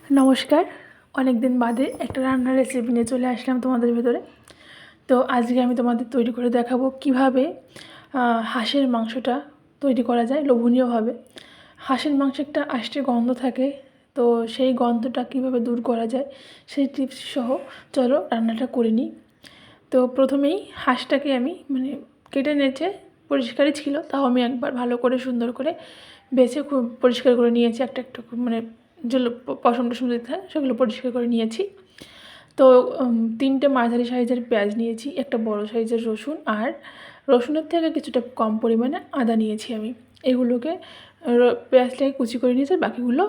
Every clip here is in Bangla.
নমস্কার। অনেক দিন বাদে একটা রান্নার রেসিপি নিয়ে চলে আসলাম তোমাদের ভেতরে। তো আজকে আমি তোমাদের তৈরি করে দেখাবো কিভাবে হাঁসের মাংসটা তৈরি করা যায় লোভনীয়ভাবে। হাঁসের মাংসে একটা আষ্টে গন্ধ থাকে, তো সেই গন্ধটা কিভাবে দূর করা যায় সেই টিপস সহ চলো রান্নাটা করে নিই। তো প্রথমেই হাঁসটাকে আমি কেটে নেচে পরিষ্কারই ছিল, তাও আমি একবার ভালো করে সুন্দর করে বেছে খুব পরিষ্কার করে নিয়েছি। একটা একটা যেগুলো পশম টশম দিতে হয় সেগুলো পরিষ্কার করে নিয়েছি। তো 3টে মাঝারি সাইজের পেঁয়াজ নিয়েছি, একটা বড় সাইজের রসুন, আর রসুনের থেকে কিছুটা কম পরিমাণে আদা নিয়েছি আমি। এগুলোকে পেঁয়াজটাকে কুচি করে নিয়েছি, বাকিগুলো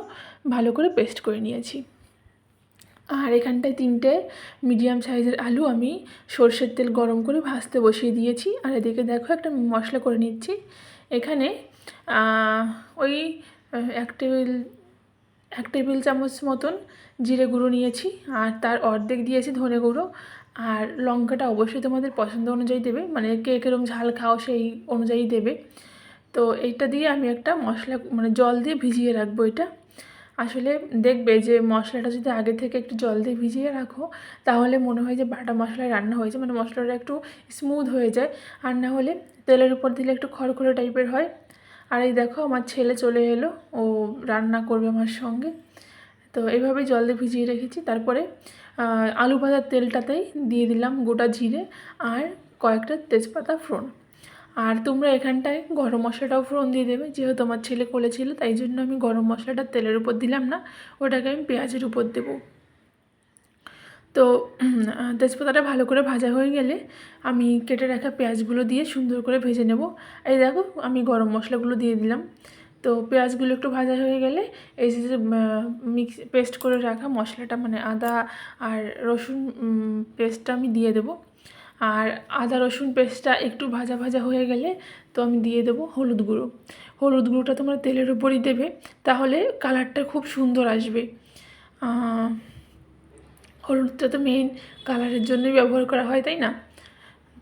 ভালো করে পেস্ট করে নিয়েছি। আর এখানটায় 3টে মিডিয়াম সাইজের আলু আমি সর্ষের তেল গরম করে ভাজতে বসিয়ে দিয়েছি। আর এদিকে দেখো একটা মশলা করে নিচ্ছি। এখানে ওই এক টেবিল চামচ মতন জিরে গুঁড়ো নিয়েছি, আর তার অর্ধেক দিয়েছি ধনে গুঁড়ো। আর লঙ্কাটা অবশ্যই তোমাদের পছন্দ অনুযায়ী দেবে, কে কীরকম ঝাল খাও সেই অনুযায়ী দেবে। তো এইটা দিয়ে আমি একটা মশলা জল দিয়ে ভিজিয়ে রাখবো। এটা আসলে দেখবে যে মশলাটা যদি আগে থেকে একটু জল দিয়ে ভিজিয়ে রাখো তাহলে মনে হয় যে বাটা মশলায় রান্না হয়েছে, মশলাটা একটু স্মুথ হয়ে যায়। আর না হলে তেলের উপর দিলে একটু খড়খড়ে টাইপের হয়। আর এই দেখো আমার ছেলে চলে এলো, ও রান্না করবে আমার সঙ্গে। তো এইভাবেই জল দিয়ে ভিজিয়ে রেখেছি। তারপরে আলু ভাজার তেলটাতেই দিয়ে দিলাম গোটা জিরে আর কয়েকটা তেজপাতা ফোড়ন। আর তোমরা এখানটায় গরম মশলাটাও ফোড়ন দিয়ে দেবে, যেহেতু আমার ছেলে কোলে ছিল তাই জন্য আমি গরম মশলাটা তেলের উপর দিলাম না, ওটাকে আমি পেঁয়াজের উপর দেবো। তো তেজপাতাটা ভালো করে ভাজা হয়ে গেলে আমি কেটে রাখা পেঁয়াজগুলো দিয়ে সুন্দর করে ভেজে নেব। এই দেখো আমি গরম মশলাগুলো দিয়ে দিলাম। তো পেঁয়াজগুলো একটু ভাজা হয়ে গেলে এই যে পেস্ট করে রাখা মশলাটা আদা আর রসুন পেস্টটা আমি দিয়ে দেবো। আর আদা রসুন পেস্টটা একটু ভাজা ভাজা হয়ে গেলে তো আমি দিয়ে দেবো হলুদ গুঁড়ো। হলুদ গুঁড়োটা তোমরা তেলের উপরই দেবে, তাহলে কালারটা খুব সুন্দর আসবে। হলুদটা তো মেইন কালারের জন্যই ব্যবহার করা হয়, তাই না?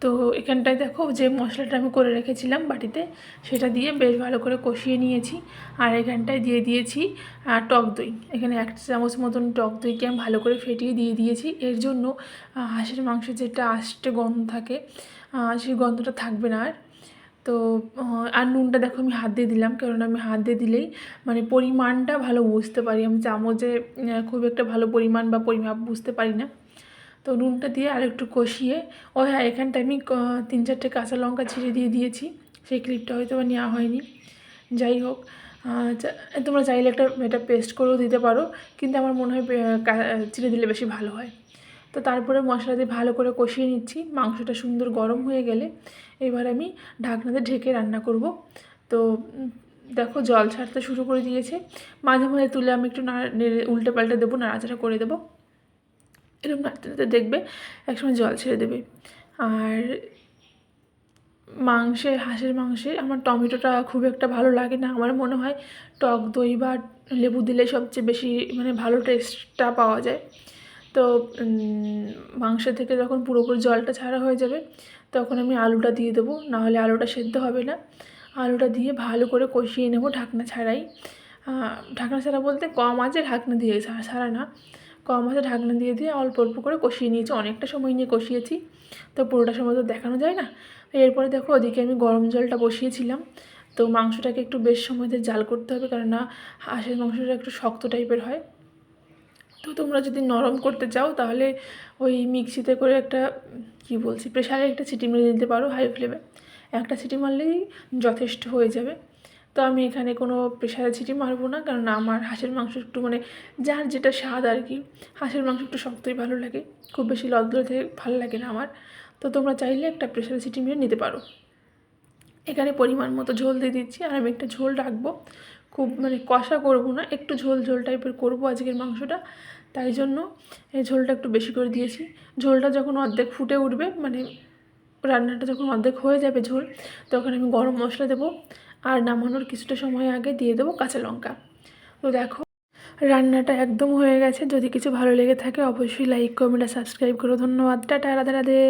তো এখানটায় দেখো যে মশলাটা আমি করে রেখেছিলাম বাটিতে, সেটা দিয়ে বেশ ভালো করে কষিয়ে নিয়েছি। আর এখানটায় দিয়ে দিয়েছি টক দই। এখানে 1 চামচ মতন টক দইকে আমি ভালো করে ফেটিয়ে দিয়ে দিয়েছি। এর জন্য হাঁসের মাংসের যেটা আষ্টে গন্ধ থাকে সেই গন্ধটা থাকবে না আর। তো আর নুনটা দেখো আমি হাত দিয়ে দিলাম, কারণ আমি হাত দিয়ে দিলেই পরিমাণটা ভালো বুঝতে পারি। আমি চামচে খুব একটা ভালো পরিমাণ বা পরিমাপ বুঝতে পারি না। তো নুনটা দিয়ে আর একটু কষিয়ে, হ্যাঁ এখানটায় আমি 3-4টে কাঁচা লঙ্কা ছিঁড়ে দিয়ে দিয়েছি, সেই ক্লিপটা হয়তো বা নেওয়া হয়নি। যাই হোক, তোমরা চাইলে এটা পেস্ট করেও দিতে পারো, কিন্তু আমার মনে হয় চিড়ে দিলে বেশি ভালো হয়। তো তারপরে মশলা দিয়ে ভালো করে কষিয়ে নিচ্ছি। মাংসটা সুন্দর গরম হয়ে গেলে এবার আমি ঢাকনাতে ঢেকে রান্না করব। তো দেখো জল ছাড়তে শুরু করে দিয়েছে। মাঝে মাঝে তুলে আমি একটু উল্টে পাল্টে দেবো, নাড়াচাড়া করে দেবো। এরকম নাড়তে নাড়তে দেখবে একসময় জল ছেড়ে দেবে। আর হাঁসের মাংসে আমার টমেটোটা খুব একটা ভালো লাগে না। আমার মনে হয় টক দই বা লেবু দিলে সবচেয়ে বেশি ভালো টেস্টটা পাওয়া যায়। তো মাংস থেকে যখন পুরোপুরি জলটা ছাড়া হয়ে যাবে তখন আমি আলুটা দিয়ে দেবো, নাহলে আলুটা সেদ্ধ হবে না। আলুটা দিয়ে ভালো করে কষিয়ে নেব ঢাকনা ছাড়াই। ঢাকনা ছাড়া বলতে কম আঁচে ঢাকনা দিয়ে, ছাড়া না, কম আঁচে ঢাকনা দিয়ে অল্প অল্প করে কষিয়ে নিয়েছি। অনেকটা সময় নিয়ে কষিয়েছি, তো পুরোটা সময় তো দেখানো যায় না। এরপরে দেখো ওদিকে আমি গরম জলটা বসিয়েছিলাম। তো মাংসটাকে একটু বেশ সময় দিয়ে জাল করতে হবে, কারণ হাঁসের মাংসটা একটু শক্ত টাইপের হয়। তো তোমরা যদি নরম করতে চাও তাহলে ওই মিক্সিতে করে প্রেশারে একটা সিটি মেরে দিতে পারো হাই ফ্লেমে। একটা সিটি মারলেই যথেষ্ট হয়ে যাবে। তো আমি এখানে কোনো প্রেশারে সিটি মারবো না, কারণ আমার হাঁসের মাংস একটু যার যেটা স্বাদ আর কি। হাঁসের মাংস একটু শক্তই ভালো লাগে, খুব বেশি লদলদে থেকে ভালো লাগে না আমার। তো তোমরা চাইলে একটা প্রেশারে সিটি মেরে নিতে পারো। এখানে পরিমাণ মতো ঝোল দিয়ে দিচ্ছি, আর আমি একটা ঝোল রাখবো। খুব কষা করবো না, একটু ঝোল ঝোল টাইপের করবো আজকের মাংসটা, তাই জন্য এই ঝোলটা একটু বেশি করে দিয়েছি। ঝোলটা যখন অর্ধেক ফুটে উঠবে, রান্নাটা যখন অর্ধেক হয়ে যাবে ঝোল, তখন আমি গরম মশলা দেবো। আর নামানোর কিছুটা সময় আগে দিয়ে দেবো কাঁচা লঙ্কা। তো দেখো রান্নাটা একদম হয়ে গেছে। যদি কিছু ভালো লেগে থাকে অবশ্যই লাইক, কমেন্ট আর সাবস্ক্রাইব করো। ধন্যবাদ। টাটা, রাধে রাধে।